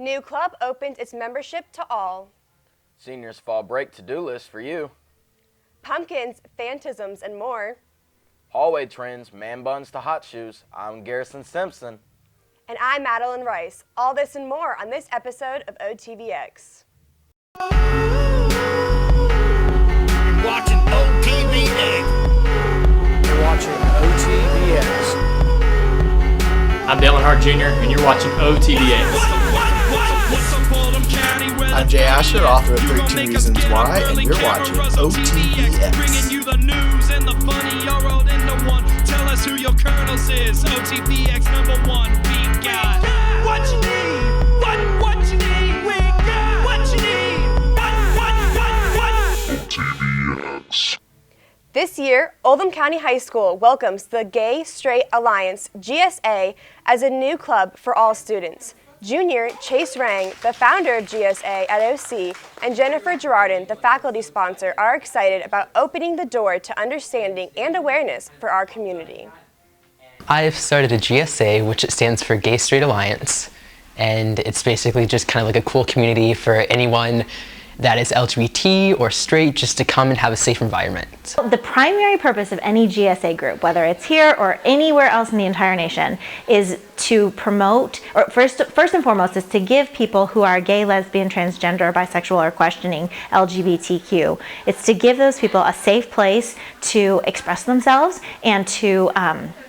New club opens its membership to all. Seniors fall break to-do list for you. Pumpkins, phantasms, and more. Hallway trends, man buns to hot shoes. I'm Garrison Simpson. And I'm Madeline Rice. All this and more on this episode of OTVX. You're watching OTVX. You're watching OTVX. I'm Dalen Hart Jr., and you're watching OTVX. I'm Jay Asher, author of 13 Reasons Why, and you're watching OTVX. You the news and the funny, you're rolled into one. Tell us who your colonels is. OTVX #1. We got what you need. What you need. We got what you need. What. OTVX. This year, Oldham County High School welcomes the Gay Straight Alliance, GSA, as a new club for all students. Junior Chase Rang, the founder of GSA at OC, and Jennifer Girardin, the faculty sponsor, are excited about opening the door to understanding and awareness for our community. I've started a GSA, which stands for Gay Straight Alliance, and it's basically just kind of like a cool community for anyone that is LGBT or straight, just to come and have a safe environment. The primary purpose of any GSA group, whether it's here or anywhere else in the entire nation, is to promote, or first and foremost, is to give people who are gay, lesbian, transgender, bisexual, or questioning LGBTQ, it's to give those people a safe place to express themselves and to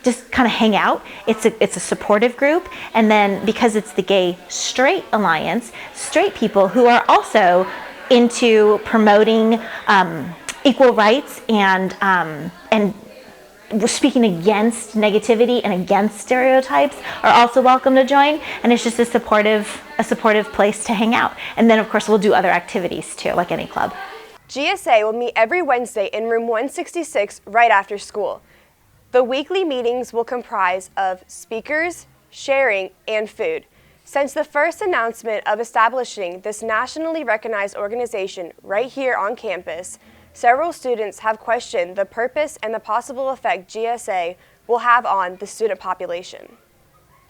just kind of hang out. It's a supportive group, and then because it's the Gay Straight Alliance, straight people who are also into promoting equal rights and speaking against negativity and against stereotypes are also welcome to join, and it's just a supportive place to hang out. And then of course we'll do other activities too, like any club. GSA will meet every Wednesday in room 166 right after school. The weekly meetings will comprise of speakers, sharing, and food. Since the first announcement of establishing this nationally recognized organization right here on campus, several students have questioned the purpose and the possible effect GSA will have on the student population.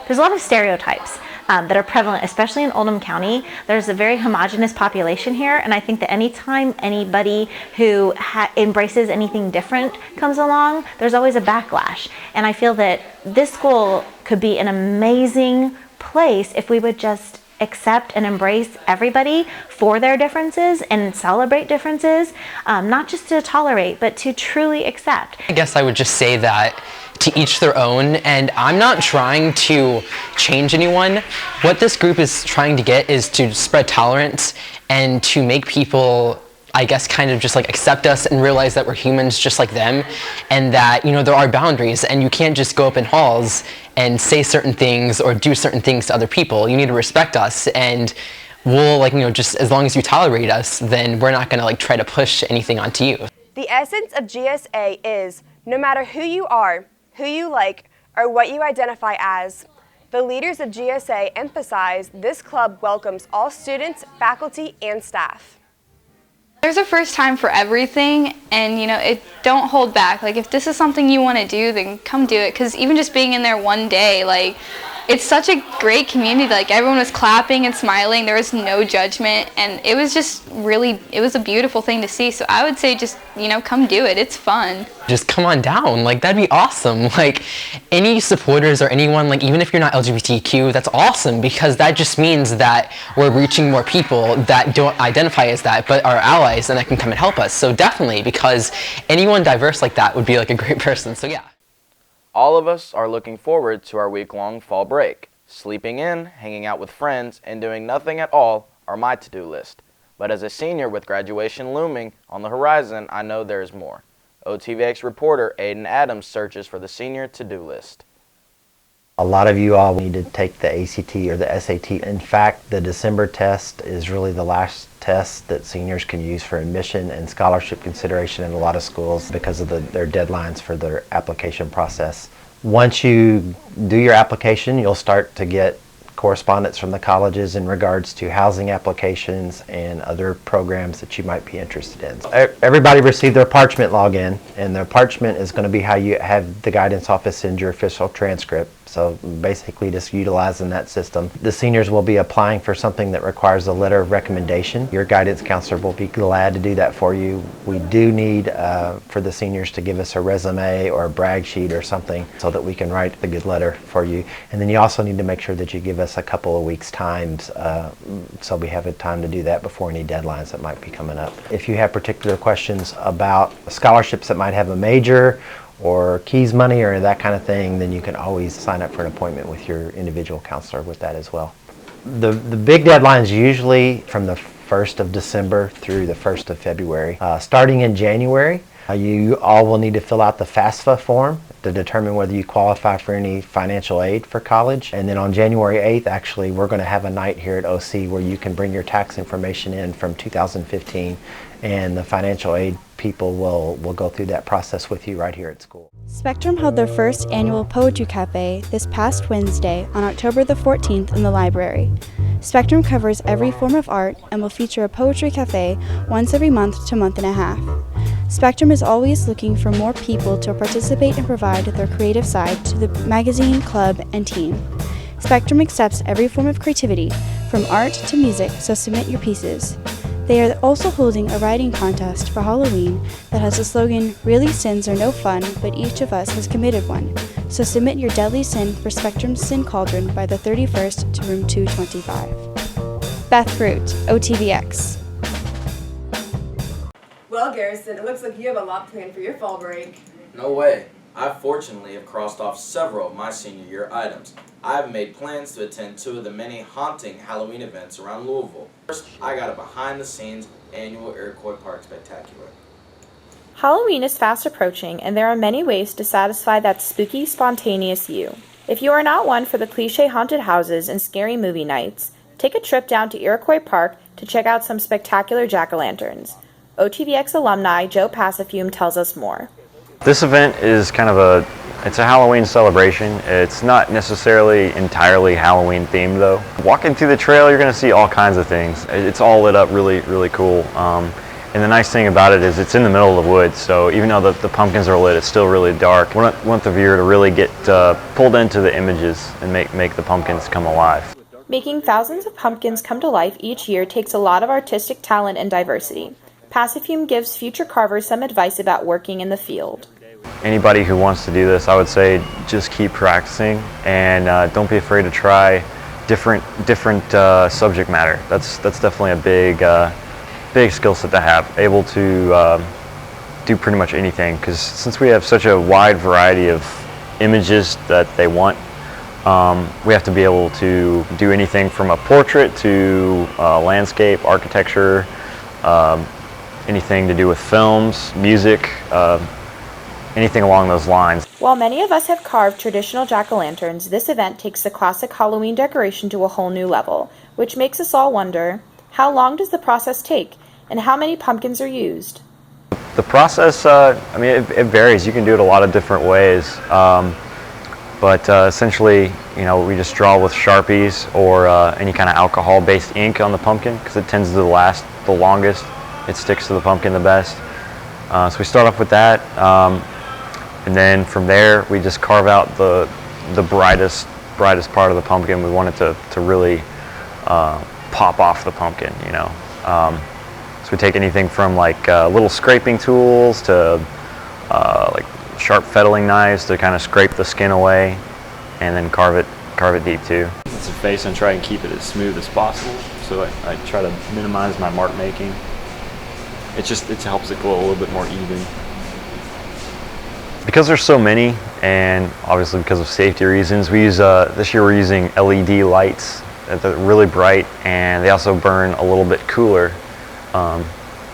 There's a lot of stereotypes that are prevalent, especially in Oldham County. There's a very homogenous population here, and I think that anytime anybody who embraces anything different comes along, there's always a backlash. And I feel that this school could be an amazing place if we would just accept and embrace everybody for their differences and celebrate differences, not just to tolerate, but to truly accept. I guess I would just say that to each their own, and I'm not trying to change anyone. What this group is trying to get is to spread tolerance and to make people, I guess, kind of just like accept us and realize that we're humans just like them, and that, you know, there are boundaries and you can't just go up in halls and say certain things or do certain things to other people. You need to respect us, and we'll, like, you know, just as long as you tolerate us, then we're not gonna like try to push anything onto you. The essence of GSA is no matter who you are, who you like, or what you identify as, the leaders of GSA emphasize this club welcomes all students, faculty, and staff. There's a first time for everything, and don't hold back. Like, if this is something you want to do, then come do it, because even just being in there one day, like, it's such a great community. Like, everyone was clapping and smiling, there was no judgment, and it was just really, it was a beautiful thing to see. So I would say just, come do it, it's fun. Just come on down, like, that'd be awesome. Like, any supporters or anyone, like, even if you're not LGBTQ, that's awesome, because that just means that we're reaching more people that don't identify as that, but are allies and that can come and help us. So definitely, because anyone diverse like that would be like a great person, so yeah. All of us are looking forward to our week-long fall break. Sleeping in, hanging out with friends, and doing nothing at all are my to-do list. But as a senior with graduation looming on the horizon, I know there is more. OTVX reporter Aiden Adams searches for the senior to-do list. A lot of you all need to take the ACT or the SAT. In fact, the December test is really the last test that seniors can use for admission and scholarship consideration in a lot of schools because of their deadlines for their application process. Once you do your application, you'll start to get correspondence from the colleges in regards to housing applications and other programs that you might be interested in. Everybody received their parchment login, and their parchment is going to be how you have the guidance office send your official transcript. So basically just utilizing that system. The seniors will be applying for something that requires a letter of recommendation. Your guidance counselor will be glad to do that for you. We do need for the seniors to give us a resume or a brag sheet or something so that we can write a good letter for you. And then you also need to make sure that you give us a couple of weeks times so we have a time to do that before any deadlines that might be coming up. If you have particular questions about scholarships that might have a major or Keys money or that kind of thing, then you can always sign up for an appointment with your individual counselor with that as well. The big deadlines usually from the 1st of December through the 1st of February. Starting in January, you all will need to fill out the FAFSA form to determine whether you qualify for any financial aid for college. And then on January 8th, actually, we're going to have a night here at OC where you can bring your tax information in from 2015, and the financial aid people will go through that process with you right here at school. Spectrum held their first annual Poetry Cafe this past Wednesday on October the 14th in the library. Spectrum covers every form of art and will feature a poetry cafe once every month to month and a half. Spectrum is always looking for more people to participate and provide their creative side to the magazine, club, and team. Spectrum accepts every form of creativity, from art to music, so submit your pieces. They are also holding a writing contest for Halloween that has the slogan, "Really sins are no fun, but each of us has committed one." So submit your deadly sin for Spectrum's Sin Cauldron by the 31st to room 225. Beth Root, OTVX. Well, Garrison, it looks like you have a lot planned for your fall break. No way. I fortunately have crossed off several of my senior year items. I have made plans to attend 2 of the many haunting Halloween events around Louisville. First, I got a behind-the-scenes annual Iroquois Park Spectacular. Halloween is fast approaching, and there are many ways to satisfy that spooky, spontaneous you. If you are not one for the cliché haunted houses and scary movie nights, take a trip down to Iroquois Park to check out some spectacular jack-o'-lanterns. OTVX alumni Joe Passafume tells us more. This event is kind of it's a Halloween celebration. It's not necessarily entirely Halloween themed though. Walking through the trail, you're going to see all kinds of things. It's all lit up really, really cool. And the nice thing about it is it's in the middle of the woods, so even though the pumpkins are lit, it's still really dark. We want the viewer to really get pulled into the images and make the pumpkins come alive. Making thousands of pumpkins come to life each year takes a lot of artistic talent and diversity. Passafume gives future carvers some advice about working in the field. Anybody who wants to do this, I would say just keep practicing and don't be afraid to try different subject matter. That's definitely a big skill set to have, able to do pretty much anything, because since we have such a wide variety of images that they want, we have to be able to do anything from a portrait to landscape, architecture, anything to do with films, music, anything along those lines. While many of us have carved traditional jack-o'-lanterns, this event takes the classic Halloween decoration to a whole new level, which makes us all wonder, how long does the process take, and how many pumpkins are used? The process, it varies. You can do it a lot of different ways, but essentially, we just draw with Sharpies or any kind of alcohol-based ink on the pumpkin because it tends to last the longest. It sticks to the pumpkin the best. So we start off with that, and then from there we just carve out the brightest part of the pumpkin. We want it to really pop off the pumpkin, So we take anything from like little scraping tools to like sharp fettling knives to kind of scrape the skin away, and then carve it deep too. It's a face and try and keep it as smooth as possible. So I try to minimize my mark making. It helps it go a little bit more even. Because there's so many, and obviously because of safety reasons, we use this year we're using LED lights that are really bright, and they also burn a little bit cooler,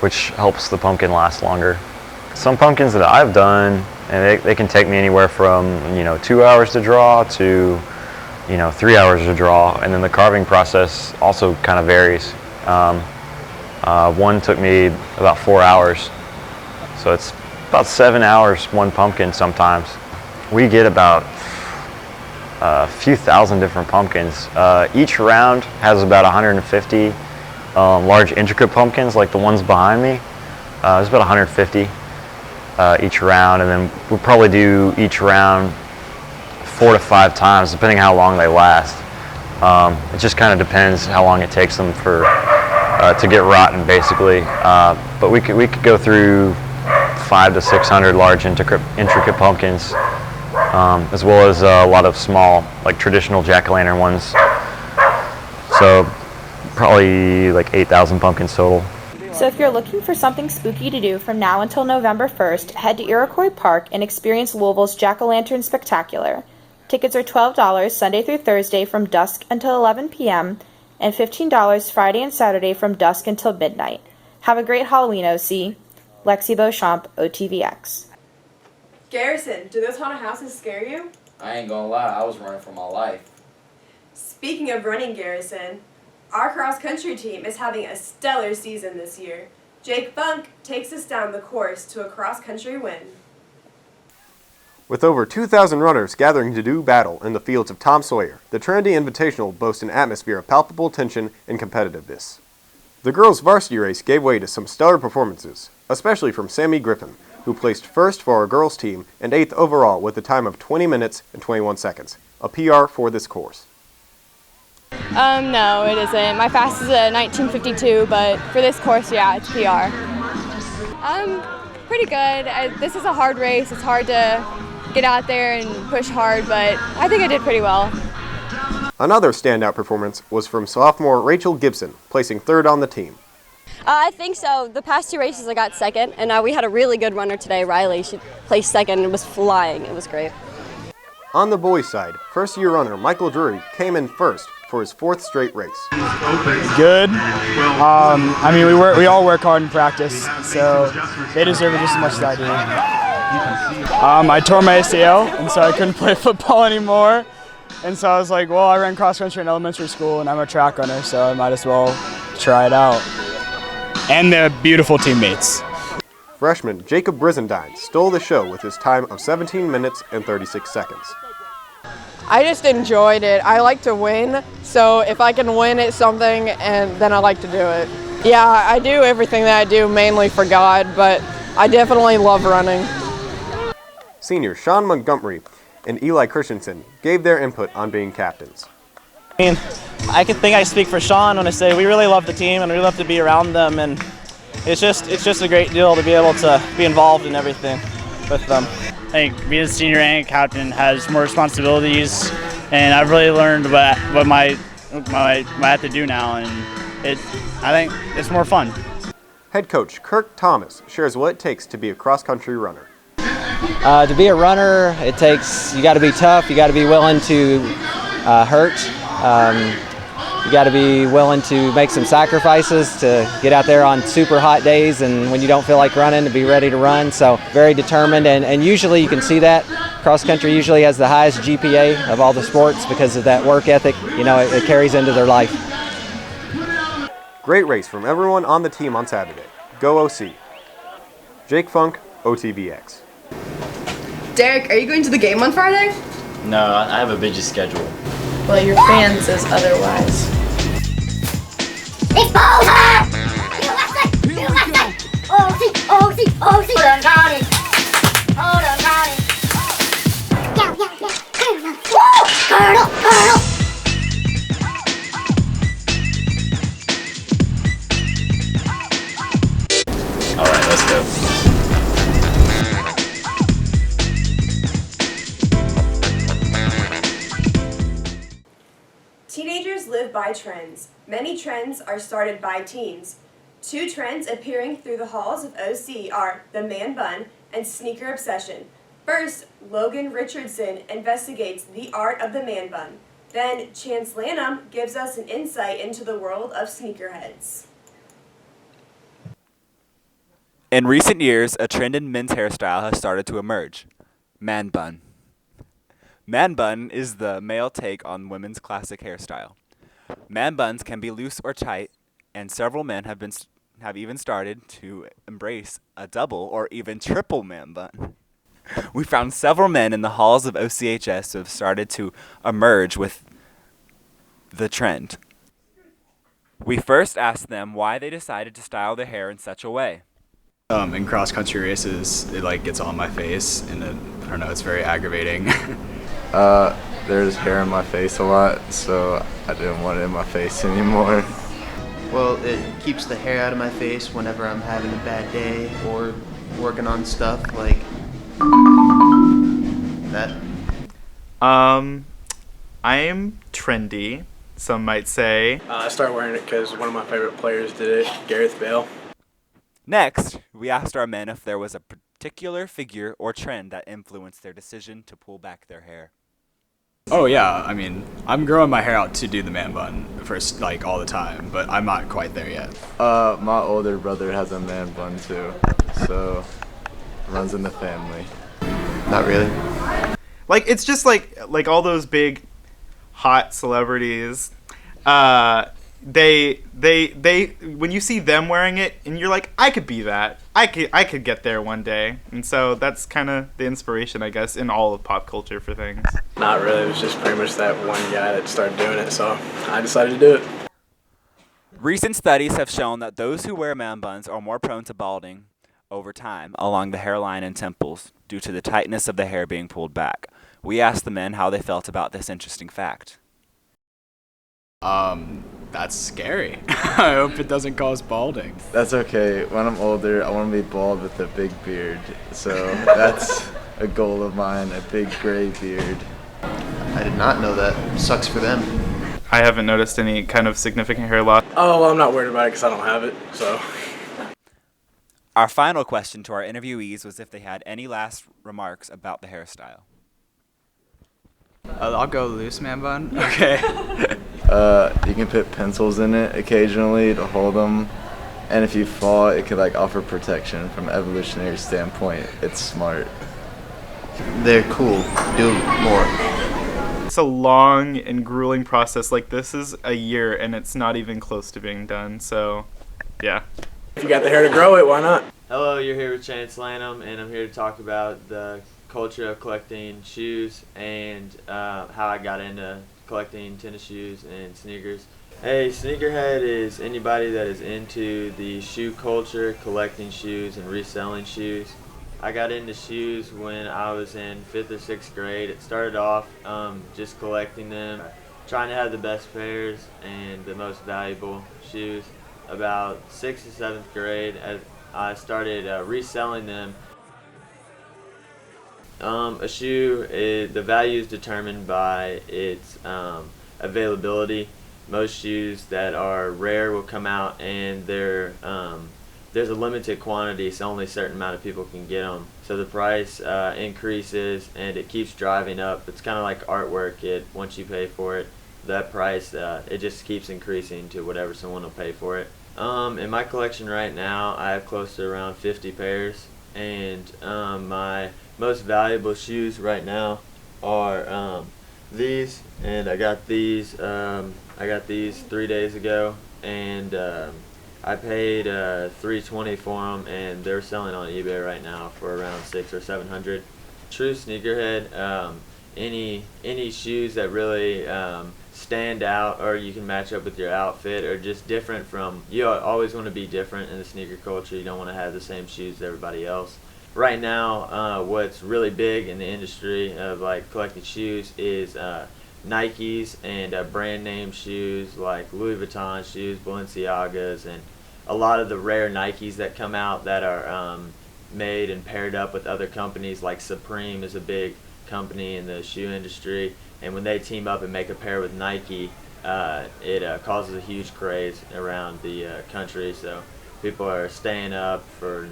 which helps the pumpkin last longer. Some pumpkins that I've done, and they can take me anywhere from 2 hours to draw to 3 hours to draw, and then the carving process also kind of varies. One took me about 4 hours, so it's about 7 hours one pumpkin sometimes. We get about a few thousand different pumpkins. Each round has about 150 large intricate pumpkins like the ones behind me. There's about 150 each round, and then we'll probably do each round 4 to 5 times depending how long they last. It just kind of depends how long it takes them to get rotten, basically. But we could go through 500 to 600 large intricate pumpkins, as well as a lot of small, like traditional jack-o'-lantern ones. So probably like 8,000 pumpkins total. So if you're looking for something spooky to do from now until November 1st, head to Iroquois Park and experience Louisville's Jack-O'-Lantern Spectacular. Tickets are $12 Sunday through Thursday from dusk until 11 p.m. and $15 Friday and Saturday from dusk until midnight. Have a great Halloween, OC. Lexi Beauchamp, OTVX. Garrison, do those haunted houses scare you? I ain't gonna lie, I was running for my life. Speaking of running, Garrison, our cross-country team is having a stellar season this year. Jake Funk takes us down the course to a cross-country win. With over 2,000 runners gathering to do battle in the fields of Tom Sawyer, the Trinity Invitational boasts an atmosphere of palpable tension and competitiveness. The girls' varsity race gave way to some stellar performances, especially from Sammy Griffin, who placed first for our girls' team and 8th overall with a time of 20 minutes and 21 seconds, a PR for this course. No, it isn't. My fastest is a 19:52, but for this course, yeah, it's PR. Pretty good. This is a hard race. It's hard to get out there and push hard, but I think I did pretty well. Another standout performance was from sophomore Rachel Gibson, placing 3rd on the team. I think so. The past 2 races I got 2nd, and we had a really good runner today, Riley. She placed 2nd and was flying. It was great. On the boys' side, first-year runner Michael Drury came in first for his 4th straight race. Good. I mean, we all work hard in practice, so they deserve it just as much as I do. I tore my ACL, and so I couldn't play football anymore. And so I was like, well, I ran cross country in elementary school, and I'm a track runner, so I might as well try it out. And they're beautiful teammates. Freshman Jacob Brizendine stole the show with his time of 17 minutes and 36 seconds. I just enjoyed it. I like to win, so if I can win at something, and then I like to do it. Yeah, I do everything that I do mainly for God, but I definitely love running. Seniors Sean Montgomery and Eli Christensen gave their input on being captains. I think I speak for Sean when I say we really love the team and we love to be around them, and it's just a great deal to be able to be involved in everything with them. I think being a senior and captain has more responsibilities, and I've really learned what I have to do now, and I think it's more fun. Head coach Kirk Thomas shares what it takes to be a cross-country runner. To be a runner, you got to be tough, you got to be willing to hurt, you got to be willing to make some sacrifices to get out there on super hot days, and when you don't feel like running, to be ready to run. So very determined, and usually you can see that. Cross country usually has the highest GPA of all the sports because of that work ethic. You know, it carries into their life. Great race from everyone on the team on Saturday. Go OC. Jake Funk, OTVX. Derek, are you going to the game on Friday? No, I have a busy schedule. Well, your fan says otherwise. It's Boulder! USA! OC! Hold on, County! Hold on, County! Yeah. Colonel! Alright, let's go. Teenagers live by trends. Many trends are started by teens. 2 trends appearing through the halls of OC are the man bun and sneaker obsession. First, Logan Richardson investigates the art of the man bun. Then, Chance Lanham gives us an insight into the world of sneakerheads. In recent years, a trend in men's hairstyle has started to emerge: man bun. Man bun is the male take on women's classic hairstyle. Man buns can be loose or tight, and several men have even started to embrace a double or even triple man bun. We found several men in the halls of OCHS who have started to emerge with the trend. We first asked them why they decided to style their hair in such a way. In cross-country races, it like gets on my face, and I don't know, it's very aggravating. There's hair in my face a lot, so I didn't want it in my face anymore. Well, it keeps the hair out of my face whenever I'm having a bad day or working on stuff like that. I'm trendy, some might say. I started wearing it because one of my favorite players did it, Gareth Bale. Next, we asked our men if there was a particular figure or trend that influenced their decision to pull back their hair. Oh yeah, I mean, I'm growing my hair out to do the man bun first, like all the time, but I'm not quite there yet. My older brother has a man bun too, so it runs in the family. Not really. Like, it's just like all those big hot celebrities, they when you see them wearing it and you're like, I could be that. I could get there one day. And so that's kind of the inspiration, I guess, in all of pop culture for things. Not really, it was just pretty much that one guy that started doing it, so I decided to do it. Recent studies have shown that those who wear man buns are more prone to balding over time along the hairline and temples due to the tightness of the hair being pulled back. We asked the men how they felt about this interesting fact. That's scary. I hope it doesn't cause balding. That's okay. When I'm older, I want to be bald with a big beard. So that's a goal of mine, a big gray beard. I did not know that. Sucks for them. I haven't noticed any kind of significant hair loss. Oh, well, I'm not worried about it because I don't have it, so. Our final question to our interviewees was if they had any last remarks about the hairstyle. I'll go loose man bun. Okay. You can put pencils in it occasionally to hold them, and if you fall, it could like offer protection from an evolutionary standpoint. It's smart. They're cool. Do more. It's a long and grueling process. Like, this is a year and it's not even close to being done, so yeah. If you got the hair to grow it, why not? Hello, you're here with Chance Lanham, and I'm here to talk about the culture of collecting shoes and how I got into collecting tennis shoes and sneakers. A sneakerhead is anybody that is into the shoe culture, collecting shoes and reselling shoes. I got into shoes when I was in 5th or 6th grade. It started off just collecting them, trying to have the best pairs and the most valuable shoes. About 6th or 7th grade, I started reselling them. A shoe, the value is determined by its availability. Most shoes that are rare will come out and there's a limited quantity, so only a certain amount of people can get them. So the price increases and it keeps driving up. It's kind of like artwork. Once you pay for it, that price, it just keeps increasing to whatever someone will pay for it. In my collection right now, I have close to around 50 pairs, and my most valuable shoes right now are these, and I got these 3 days ago, and I paid $320 for them, and they're selling on eBay right now for around $600 or $700. True sneakerhead, any shoes that really stand out or you can match up with your outfit or just different from, you always want to be different in the sneaker culture. You don't want to have the same shoes as everybody else. Right now, what's really big in the industry of like collecting shoes is Nikes and brand name shoes like Louis Vuitton shoes, Balenciagas, and a lot of the rare Nikes that come out that are made and paired up with other companies. Like Supreme is a big company in the shoe industry, and when they team up and make a pair with Nike, it causes a huge craze around the country. So people are staying up for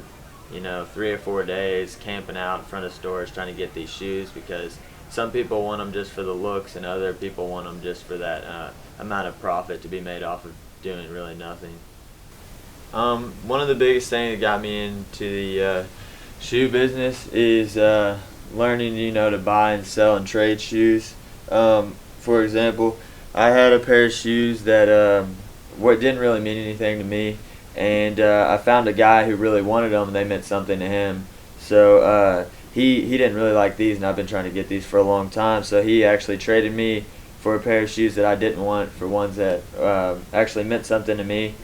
3 or 4 days, camping out in front of stores trying to get these shoes, because some people want them just for the looks and other people want them just for that amount of profit to be made off of doing really nothing. One of the biggest things that got me into the shoe business is learning, to buy and sell and trade shoes. For example, I had a pair of shoes that didn't really mean anything to me, and I found a guy who really wanted them and they meant something to him. So he didn't really like these, and I've been trying to get these for a long time. So he actually traded me for a pair of shoes that I didn't want for ones that actually meant something to me.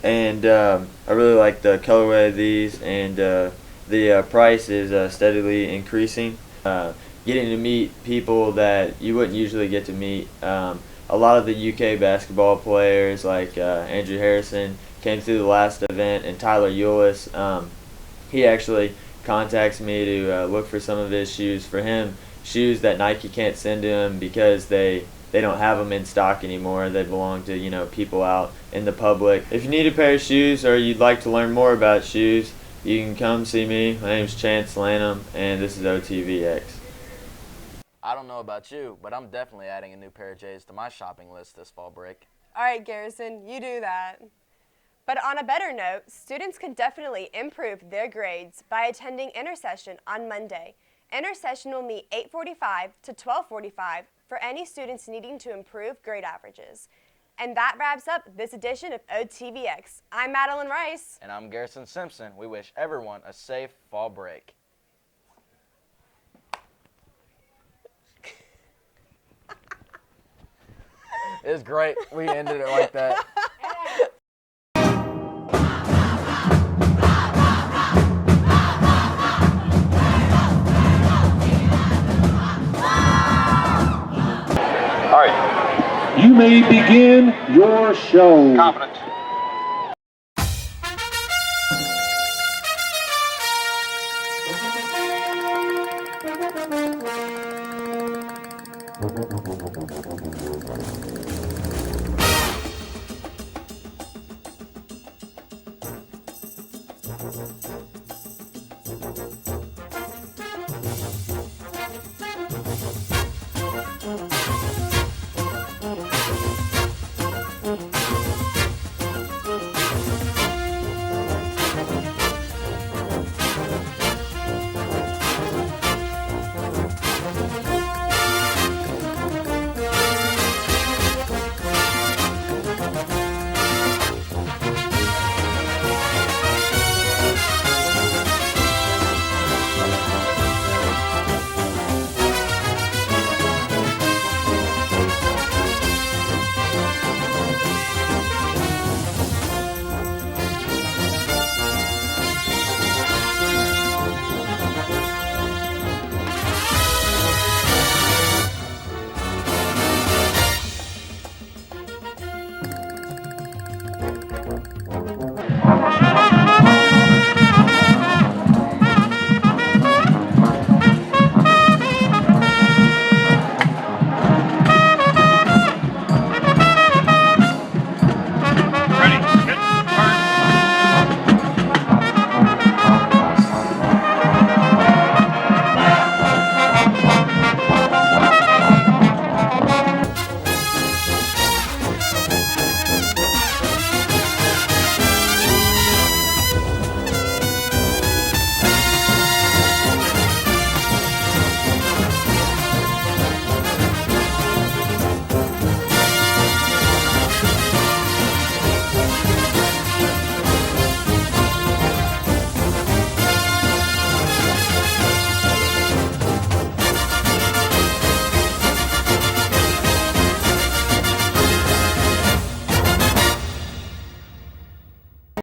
And I really like the colorway of these, and the price is steadily increasing. Getting to meet people that you wouldn't usually get to meet. A lot of the UK basketball players, like Andrew Harrison, came through the last event, and Tyler Eulis, he actually contacts me to look for some of his shoes for him. Shoes that Nike can't send to him because they don't have them in stock anymore. They belong to, people out in the public. If you need a pair of shoes or you'd like to learn more about shoes, you can come see me. My name's Chance Lanham, and this is OTVX. I don't know about you, but I'm definitely adding a new pair of J's to my shopping list this fall break. All right, Garrison, you do that. But on a better note, students can definitely improve their grades by attending Intersession on Monday. Intersession will meet 8:45 to 12:45 for any students needing to improve grade averages. And that wraps up this edition of OTVX. I'm Madeline Rice. And I'm Garrison Simpson. We wish everyone a safe fall break. It's great. We ended it like that. All right. You may begin your show. Confident.